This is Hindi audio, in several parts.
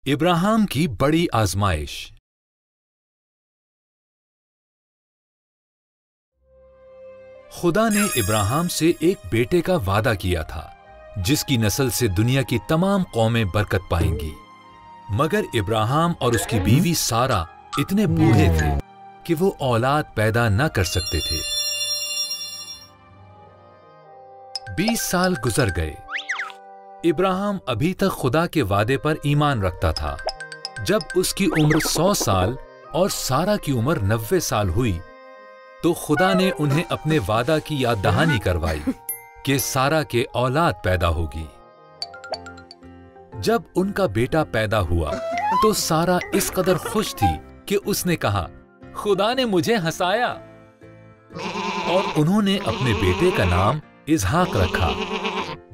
इब्राहिम की बड़ी आजमाइश। खुदा ने इब्राहिम से एक बेटे का वादा किया था जिसकी नस्ल से दुनिया की तमाम कौमें बरकत पाएंगी। मगर इब्राहिम और उसकी बीवी सारा इतने बूढ़े थे कि वो औलाद पैदा न कर सकते थे। 20 साल गुजर गए। इब्राहिम अभी तक खुदा के वादे पर ईमान रखता था। जब उसकी उम्र 100 साल और सारा की उम्र 90 साल हुई तो खुदा ने उन्हें अपने वादा की याद दहानी करवाई कि सारा के औलाद पैदा होगी। जब उनका बेटा पैदा हुआ तो सारा इस कदर खुश थी कि उसने कहा, खुदा ने मुझे हंसाया। और उन्होंने अपने बेटे का नाम इसहाक रखा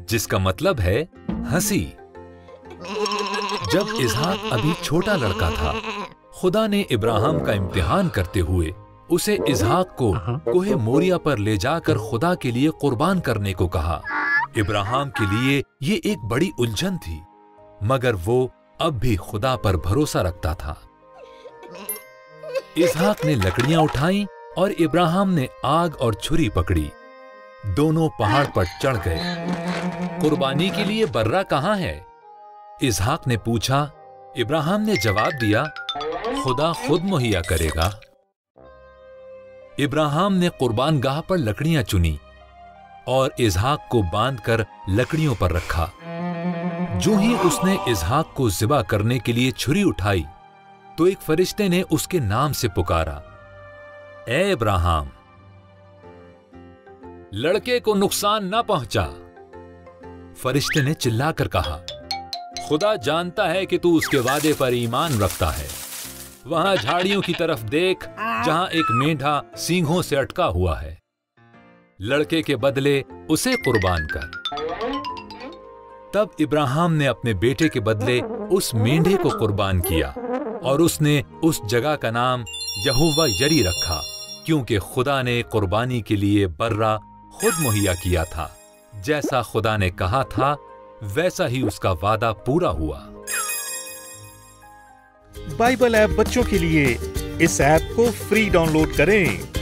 जिसका मतलब है हंसी। जब इसहाक अभी छोटा लड़का था, खुदा ने इब्राहिम का इम्तिहान करते हुए उसे इसहाक को कोहे मोरिया पर ले जाकर खुदा के लिए कुर्बान करने को कहा। इब्राहिम के लिए ये एक बड़ी उलझन थी, मगर वो अब भी खुदा पर भरोसा रखता था। इसहाक ने लकड़ियां उठाई और इब्राहिम ने आग और छुरी पकड़ी। दोनों पहाड़ पर चढ़ गए। कुर्बानी के लिए बर्रा कहां है? इसहाक ने पूछा। इब्राहिम ने जवाब दिया, खुदा खुद मुहैया करेगा। इब्राहिम ने कुर्बानगाह पर लकड़ियां चुनी और इसहाक को बांधकर लकड़ियों पर रखा। जो ही उसने इसहाक को ज़िबा करने के लिए छुरी उठाई तो एक फरिश्ते ने उसके नाम से पुकारा, ए इब्राहिम, लड़के को नुकसान ना पहुंचा। फरिश्ते ने चिल्लाकर कहा, खुदा जानता है कि तू उसके वादे पर ईमान रखता है। वहां झाड़ियों की तरफ देख जहां एक मेंढा सींगों से अटका हुआ है। लड़के के बदले उसे कुर्बान कर। तब इब्राहिम ने अपने बेटे के बदले उस मेंढे को कुर्बान किया और उसने उस जगह का नाम यहोवा यरी रखा, क्योंकि खुदा ने कुर्बानी के लिए बर्रा खुद मुहैया किया था। जैसा खुदा ने कहा था वैसा ही उसका वादा पूरा हुआ। बाइबल ऐप बच्चों के लिए, इस ऐप को फ्री डाउनलोड करें।